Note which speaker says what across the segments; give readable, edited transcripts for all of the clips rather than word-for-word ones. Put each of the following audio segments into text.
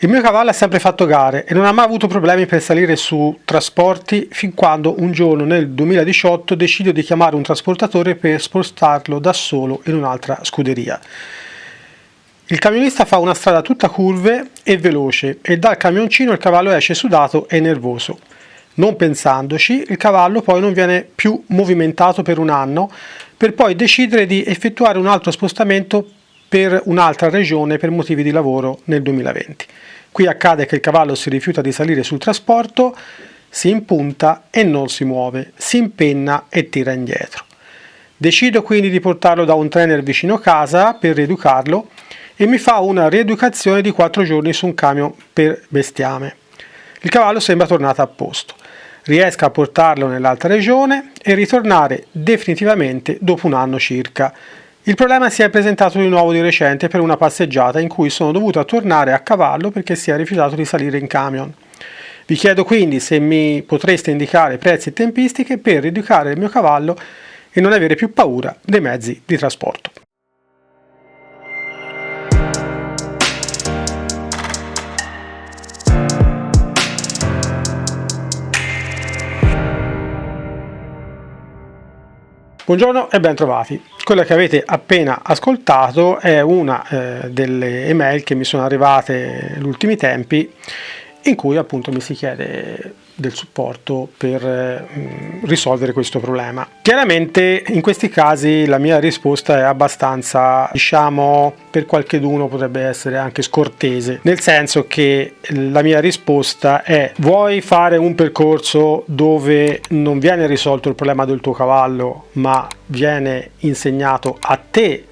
Speaker 1: Il mio cavallo ha sempre fatto gare e non ha mai avuto problemi per salire su trasporti fin quando un giorno nel 2018 decido di chiamare un trasportatore per spostarlo da solo in un'altra scuderia. Il camionista fa una strada tutta curve e veloce e dal camioncino il cavallo esce sudato e nervoso. Non pensandoci, il cavallo poi non viene più movimentato per un anno per poi decidere di effettuare un altro spostamento per un'altra regione per motivi di lavoro nel 2020. Qui accade che il cavallo si rifiuta di salire sul trasporto, si impunta e non si muove, si impenna e tira indietro. Decido quindi di portarlo da un trainer vicino casa per rieducarlo e mi fa una rieducazione di 4 giorni su un camion per bestiame. Il cavallo sembra tornato a posto. Riesco a portarlo nell'altra regione e ritornare definitivamente dopo un anno circa. Il problema si è presentato di nuovo di recente per una passeggiata in cui sono dovuto tornare a cavallo perché si è rifiutato di salire in camion. Vi chiedo quindi se mi potreste indicare prezzi e tempistiche per rieducare il mio cavallo e non avere più paura dei mezzi di trasporto. Buongiorno e ben trovati. Quella che avete appena ascoltato è una delle email che mi sono arrivate negli ultimi tempi in cui appunto mi si chiede del supporto per risolvere questo problema. Chiaramente in questi casi la mia risposta è abbastanza, diciamo, per qualcheduno potrebbe essere anche scortese, nel senso che la mia risposta è: vuoi fare un percorso dove non viene risolto il problema del tuo cavallo, ma viene insegnato a te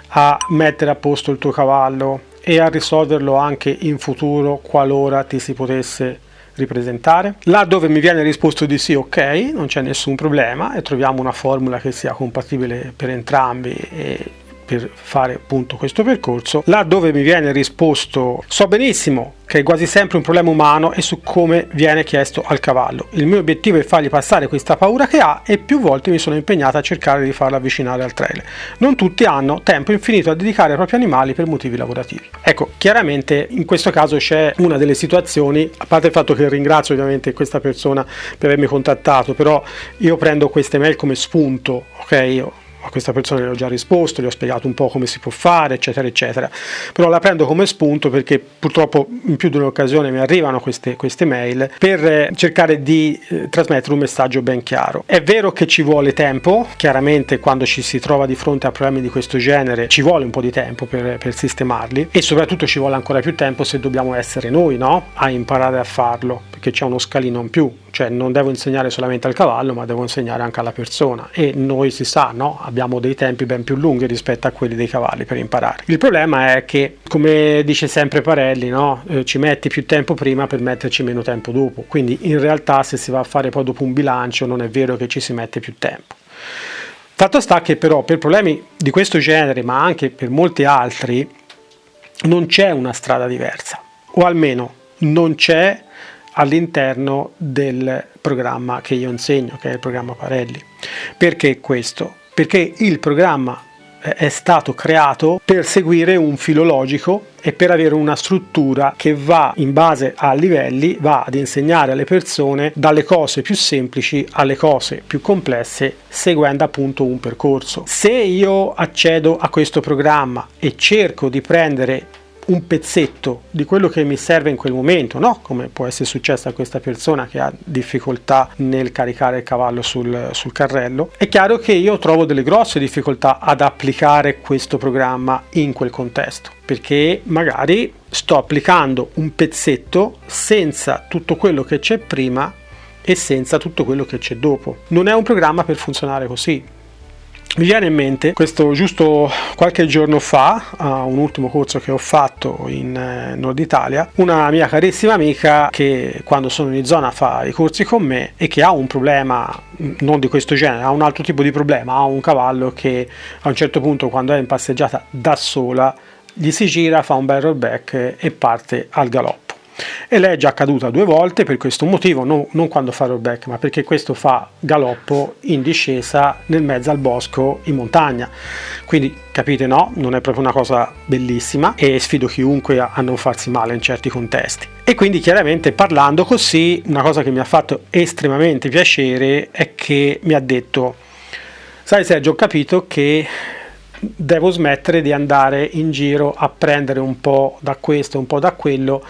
Speaker 1: a mettere a posto il tuo cavallo e a risolverlo anche in futuro qualora ti si potesse ripresentare? Là dove mi viene risposto di sì, ok, non c'è nessun problema e troviamo una formula che sia compatibile per entrambi e per fare appunto questo percorso. Là dove mi viene risposto so benissimo che è quasi sempre un problema umano e su come viene chiesto al cavallo. Il mio obiettivo è fargli passare questa paura che ha e più volte mi sono impegnata a cercare di farlo avvicinare al trail. Non tutti hanno tempo infinito a dedicare ai propri animali per motivi lavorativi. Ecco, chiaramente in questo caso c'è una delle situazioni, a parte il fatto che ringrazio ovviamente questa persona per avermi contattato, però io prendo queste mail come spunto, ok? Io a questa persona le ho già risposto, gli ho spiegato un po' come si può fare, eccetera eccetera, però la prendo come spunto perché purtroppo in più di un'occasione mi arrivano queste mail per cercare di trasmettere un messaggio ben chiaro. È vero che ci vuole tempo, chiaramente quando ci si trova di fronte a problemi di questo genere ci vuole un po' di tempo per sistemarli e soprattutto ci vuole ancora più tempo se dobbiamo essere noi, no? A imparare a farlo, perché c'è uno scalino in più, cioè non devo insegnare solamente al cavallo ma devo insegnare anche alla persona e noi si sa, no? Abbiamo dei tempi ben più lunghi rispetto a quelli dei cavalli per imparare. Il problema è che, come dice sempre Parelli, no? Ci metti più tempo prima per metterci meno tempo dopo, quindi in realtà se si va a fare poi dopo un bilancio non è vero che ci si mette più tempo. Fatto sta che però per problemi di questo genere ma anche per molti altri non c'è una strada diversa, o almeno non c'è all'interno del programma che io insegno, che è il programma Parelli. Perché questo? Perché il programma è stato creato per seguire un filo logico e per avere una struttura che va in base a livelli, va ad insegnare alle persone dalle cose più semplici alle cose più complesse, seguendo appunto un percorso. Se io accedo a questo programma e cerco di prendere un pezzetto di quello che mi serve in quel momento, no? Come può essere successo a questa persona che ha difficoltà nel caricare il cavallo sul carrello, è chiaro che io trovo delle grosse difficoltà ad applicare questo programma in quel contesto, perché magari sto applicando un pezzetto senza tutto quello che c'è prima e senza tutto quello che c'è dopo. Non è un programma per funzionare così. Mi viene in mente questo giusto qualche giorno fa, a un ultimo corso che ho fatto in Nord Italia, una mia carissima amica che quando sono in zona fa i corsi con me e che ha un problema non di questo genere, ha un altro tipo di problema, ha un cavallo che a un certo punto quando è in passeggiata da sola gli si gira, fa un bel rollback e parte al galoppo. e lei è già caduta 2 volte per questo motivo, non quando fa rollback, ma perché questo fa galoppo in discesa nel mezzo al bosco in montagna, quindi capite, no? Non è proprio una cosa bellissima e sfido chiunque a non farsi male in certi contesti. E quindi chiaramente parlando così, una cosa che mi ha fatto estremamente piacere è che mi ha detto: sai Sergio, ho capito che devo smettere di andare in giro a prendere un po' da questo, un po' da quello,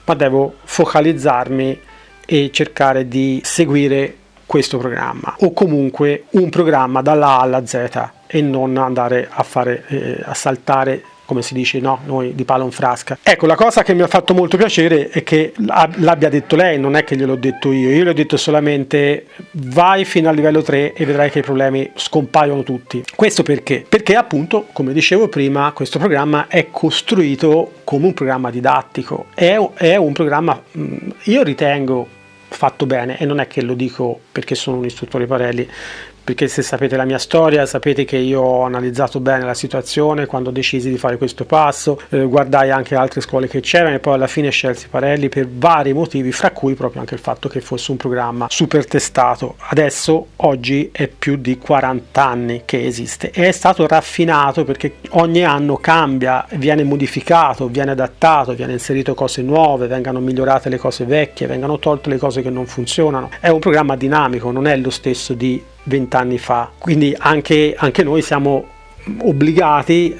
Speaker 1: ma devo focalizzarmi e cercare di seguire questo programma, o comunque un programma dalla A alla Z, e non andare a fare a saltare, come si dice, no, noi di palo in frasca. Ecco, la cosa che mi ha fatto molto piacere è che l'abbia detto lei, non è che gliel'ho detto io le ho detto solamente: vai fino al livello 3 e vedrai che i problemi scompaiono tutti. Questo perché? Perché appunto, come dicevo prima, questo programma è costruito come un programma didattico, è un programma, io ritengo, fatto bene, e non è che lo dico perché sono un istruttore Parelli, perché se sapete la mia storia sapete che io ho analizzato bene la situazione quando decisi di fare questo passo, guardai anche altre scuole che c'erano e poi alla fine scelsi Parelli per vari motivi, fra cui proprio anche il fatto che fosse un programma super testato. Adesso, oggi, è più di 40 anni che esiste e è stato raffinato perché ogni anno cambia, viene modificato, viene adattato, viene inserito cose nuove, vengono migliorate le cose vecchie, vengono tolte le cose che non funzionano. È un programma dinamico, non è lo stesso di 20 anni fa, quindi anche noi siamo obbligati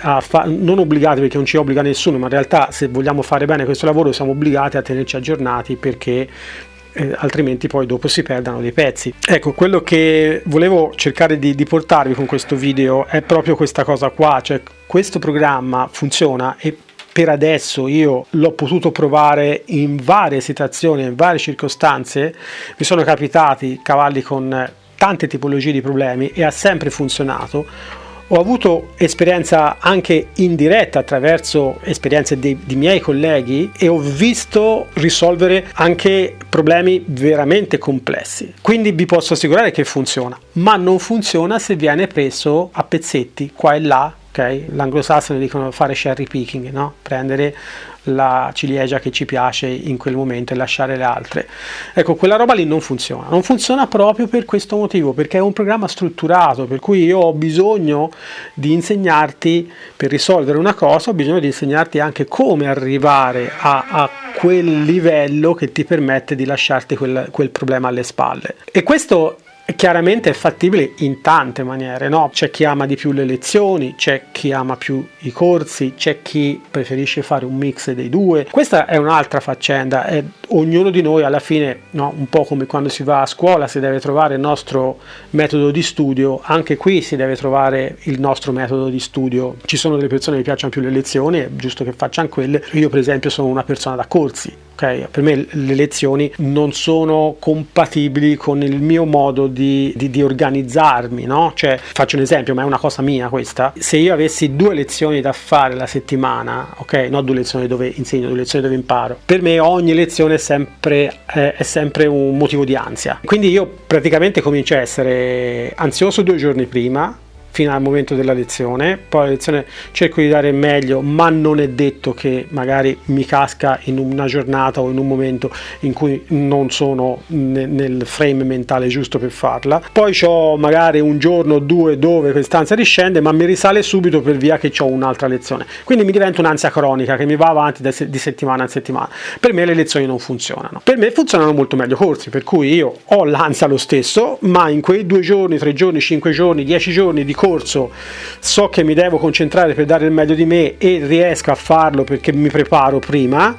Speaker 1: non obbligati perché non ci obbliga nessuno, ma in realtà se vogliamo fare bene questo lavoro siamo obbligati a tenerci aggiornati, perché altrimenti poi dopo si perdono dei pezzi. Ecco, quello che volevo cercare di portarvi con questo video è proprio questa cosa qua, cioè questo programma funziona e per adesso io l'ho potuto provare in varie situazioni, in varie circostanze, mi sono capitati cavalli con tante tipologie di problemi e ha sempre funzionato. Ho avuto esperienza anche indiretta attraverso esperienze di miei colleghi e ho visto risolvere anche problemi veramente complessi, quindi vi posso assicurare che funziona, ma non funziona se viene preso a pezzetti qua e là. Okay? L'anglosassone dicono fare cherry picking, no? Prendere la ciliegia che ci piace in quel momento e lasciare le altre. Ecco, quella roba lì non funziona proprio per questo motivo, perché è un programma strutturato, per cui io ho bisogno di insegnarti, per risolvere una cosa ho bisogno di insegnarti anche come arrivare a quel livello che ti permette di lasciarti quel problema alle spalle. E questo chiaramente è fattibile in tante maniere, no? C'è chi ama di più le lezioni, c'è chi ama più i corsi, c'è chi preferisce fare un mix dei due. Questa è un'altra faccenda, ognuno di noi alla fine, no? Un po' come quando si va a scuola si deve trovare il nostro metodo di studio, anche qui si deve trovare il nostro metodo di studio. Ci sono delle persone che piacciono più le lezioni, è giusto che facciano quelle. Io per esempio sono una persona da corsi. Okay, per me le lezioni non sono compatibili con il mio modo di organizzarmi, no? Cioè, faccio un esempio, ma è una cosa mia questa. Se io avessi 2 lezioni da fare la settimana, ok, non 2 lezioni dove insegno, 2 lezioni dove imparo, per me ogni lezione è sempre un motivo di ansia. Quindi io praticamente comincio a essere ansioso 2 giorni prima, fino al momento della lezione, poi la lezione cerco di dare il meglio, ma non è detto che magari mi casca in una giornata o in un momento in cui non sono nel frame mentale giusto per farla. Poi c'ho magari un giorno o 2 dove quest'ansia riscende, ma mi risale subito per via che ho un'altra lezione, quindi mi diventa un'ansia cronica che mi va avanti di settimana in settimana. Per me le lezioni non funzionano, per me funzionano molto meglio corsi, per cui io ho l'ansia lo stesso, ma in quei 2 giorni, 3 giorni, 5 giorni, 10 giorni di corso so che mi devo concentrare per dare il meglio di me e riesco a farlo perché mi preparo prima.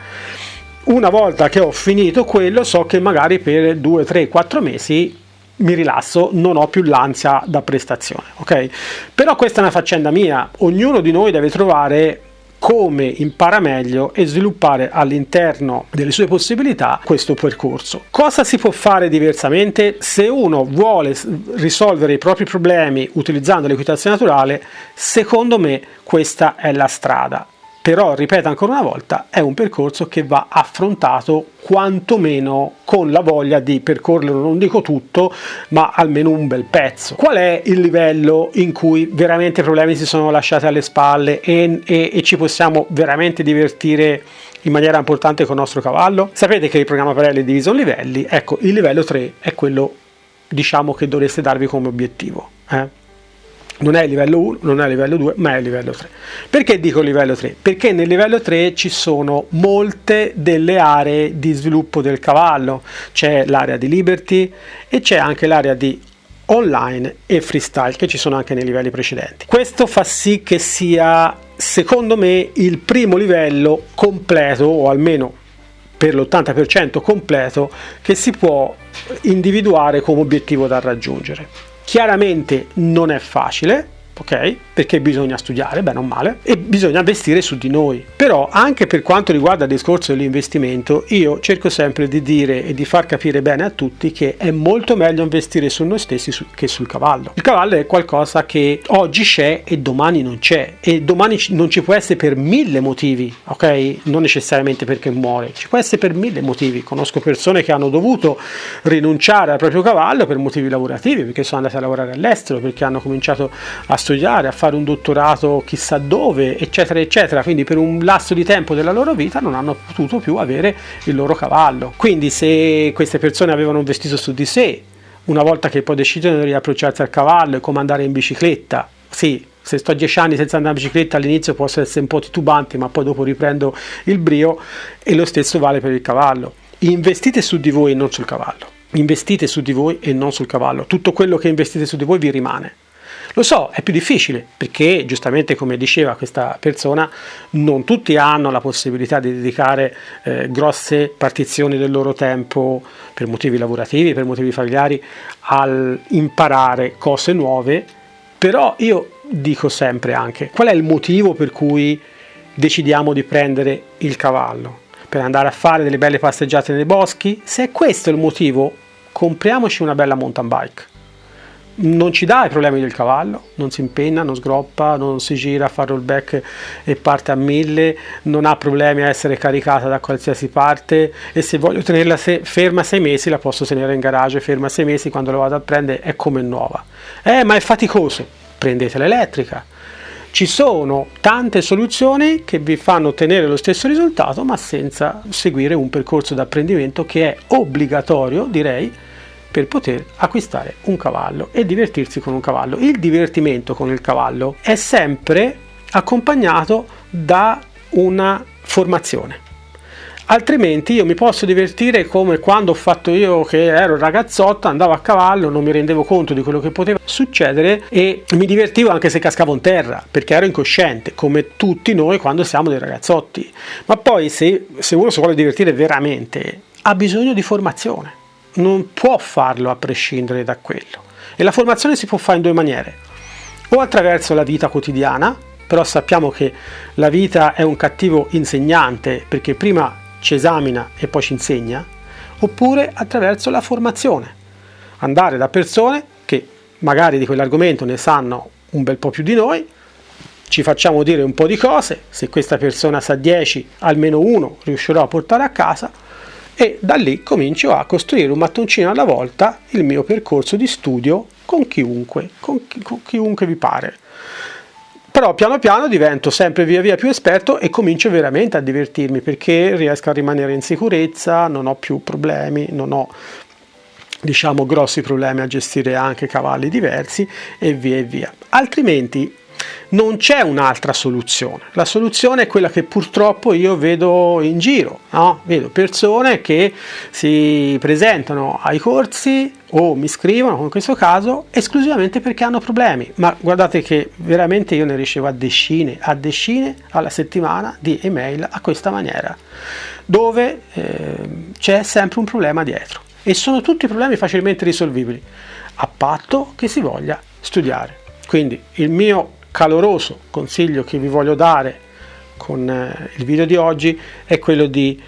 Speaker 1: Una volta che ho finito quello, so che magari per 2, 3, 4 mesi mi rilasso, non ho più l'ansia da prestazione, ok? Però questa è una faccenda mia, ognuno di noi deve trovare come impara meglio e sviluppare all'interno delle sue possibilità questo percorso. Cosa si può fare diversamente? Se uno vuole risolvere i propri problemi utilizzando l'equitazione naturale, secondo me questa è la strada. Però, ripeto ancora una volta, è un percorso che va affrontato quantomeno con la voglia di percorrerlo, non dico tutto, ma almeno un bel pezzo. Qual è il livello in cui veramente i problemi si sono lasciati alle spalle e ci possiamo veramente divertire in maniera importante con il nostro cavallo? Sapete che il programma Parelli è diviso in livelli. Ecco, il livello 3 è quello, diciamo, che dovreste darvi come obiettivo. Non è il livello 1, non è il livello 2, ma è il livello 3. Perché dico livello 3? Perché nel livello 3 ci sono molte delle aree di sviluppo del cavallo. C'è l'area di Liberty e c'è anche l'area di online e freestyle, che ci sono anche nei livelli precedenti. Questo fa sì che sia, secondo me, il primo livello completo, o almeno per l'80% completo, che si può individuare come obiettivo da raggiungere. Chiaramente non è facile, ok? Perché bisogna studiare, bene o male, e bisogna investire su di noi. Però anche per quanto riguarda il discorso dell'investimento, io cerco sempre di dire e di far capire bene a tutti che è molto meglio investire su noi stessi che sul cavallo. Il cavallo è qualcosa che oggi c'è e domani non c'è, e domani non ci può essere per 1000 motivi, ok? Non necessariamente perché muore, ci può essere per 1000 motivi. Conosco persone che hanno dovuto rinunciare al proprio cavallo per motivi lavorativi, perché sono andate a lavorare all'estero, perché hanno cominciato a studiare, a fare un dottorato chissà dove, eccetera eccetera. Quindi per un lasso di tempo della loro vita non hanno potuto più avere il loro cavallo. Quindi se queste persone avevano investito su di sé, una volta che poi decidono di riapprocciarsi al cavallo e come andare in bicicletta, sì, se sto 10 anni senza andare in bicicletta all'inizio posso essere un po' titubante, ma poi dopo riprendo il brio, e lo stesso vale per il cavallo. Investite su di voi e non sul cavallo. Investite su di voi e non sul cavallo. Tutto quello che investite su di voi vi rimane. Lo so, è più difficile, perché giustamente, come diceva questa persona, non tutti hanno la possibilità di dedicare grosse partizioni del loro tempo, per motivi lavorativi, per motivi familiari, al imparare cose nuove. Però io dico sempre anche, qual è il motivo per cui decidiamo di prendere il cavallo? Per andare a fare delle belle passeggiate nei boschi? Se è questo il motivo, compriamoci una bella mountain bike. Non ci dà i problemi del cavallo, non si impenna, non sgroppa, non si gira a fare rollback e parte a 1000, non ha problemi a essere caricata da qualsiasi parte, e se voglio tenerla ferma 6 mesi la posso tenere in garage ferma 6 mesi, quando la vado a prendere è come nuova. Ma è faticoso, prendete l'elettrica. Ci sono tante soluzioni che vi fanno ottenere lo stesso risultato, ma senza seguire un percorso di apprendimento che è obbligatorio, direi, per poter acquistare un cavallo e divertirsi con un cavallo. Il divertimento con il cavallo è sempre accompagnato da una formazione. Altrimenti io mi posso divertire come quando ho fatto io, che ero ragazzotto, andavo a cavallo, non mi rendevo conto di quello che poteva succedere e mi divertivo anche se cascavo in terra, perché ero incosciente, come tutti noi quando siamo dei ragazzotti. Ma poi se uno si vuole divertire veramente, ha bisogno di formazione. Non può farlo a prescindere da quello, e la formazione si può fare in 2 maniere: o attraverso la vita quotidiana, però sappiamo che la vita è un cattivo insegnante, perché prima ci esamina e poi ci insegna, oppure attraverso la formazione, andare da persone che magari di quell'argomento ne sanno un bel po' più di noi, ci facciamo dire un po' di cose, se questa persona sa 10, almeno 1 riuscirò a portare a casa, e da lì comincio a costruire un mattoncino alla volta il mio percorso di studio con chiunque vi pare. Però piano piano divento sempre via via più esperto e comincio veramente a divertirmi, perché riesco a rimanere in sicurezza, non ho più problemi, non ho, diciamo, grossi problemi a gestire anche cavalli diversi e via e via. Altrimenti non c'è un'altra soluzione. La soluzione è quella che purtroppo io vedo in giro, no? Vedo persone che si presentano ai corsi o mi scrivono, come in questo caso, esclusivamente perché hanno problemi. Ma guardate che veramente io ne ricevo a decine alla settimana di email a questa maniera, dove c'è sempre un problema dietro, e sono tutti problemi facilmente risolvibili, a patto che si voglia studiare. Quindi il mio caloroso consiglio che vi voglio dare con il video di oggi è quello di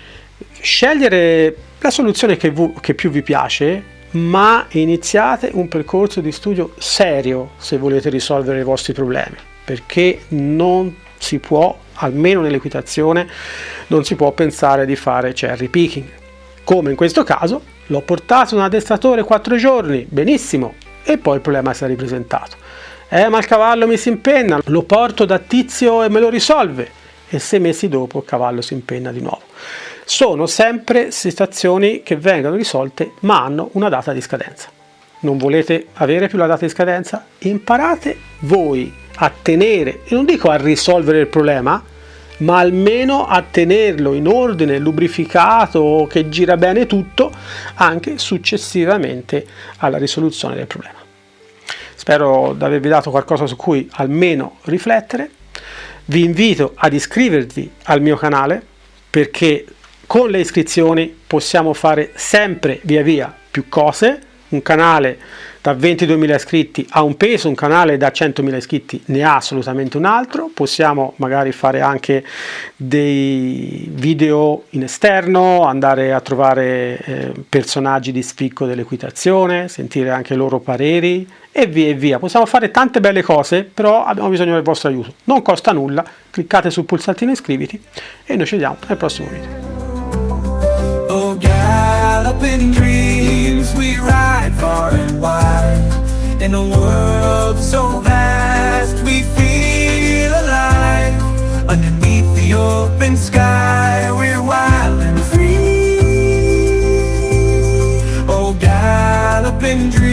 Speaker 1: scegliere la soluzione che più vi piace, ma iniziate un percorso di studio serio se volete risolvere i vostri problemi, perché non si può almeno nell'equitazione non si può pensare di fare cherry picking. Come in questo caso, l'ho portato un addestratore 4 giorni, benissimo, e poi il problema si è ripresentato. Ma il cavallo mi si impenna, lo porto da Tizio e me lo risolve, e 6 mesi dopo il cavallo si impenna di nuovo. Sono sempre situazioni che vengono risolte ma hanno una data di scadenza. Non volete avere più la data di scadenza? Imparate voi a tenere, e non dico a risolvere il problema, ma almeno a tenerlo in ordine, lubrificato, che gira bene tutto, anche successivamente alla risoluzione del problema. Spero di avervi dato qualcosa su cui almeno riflettere. Vi invito ad iscrivervi al mio canale, perché con le iscrizioni possiamo fare sempre via via più cose. Un canale da 22.000 iscritti ha un peso, un canale da 100.000 iscritti ne ha assolutamente un altro. Possiamo magari fare anche dei video in esterno, andare a trovare personaggi di spicco dell'equitazione, sentire anche i loro pareri e via e via. Possiamo fare tante belle cose, però abbiamo bisogno del vostro aiuto. Non costa nulla, cliccate sul pulsantino iscriviti e noi ci vediamo nel prossimo video.
Speaker 2: Oh, galloping dreams, we ride far and wide. In a world so vast, we feel alive. Underneath the open sky, we're wild and free. Oh, galloping dreams.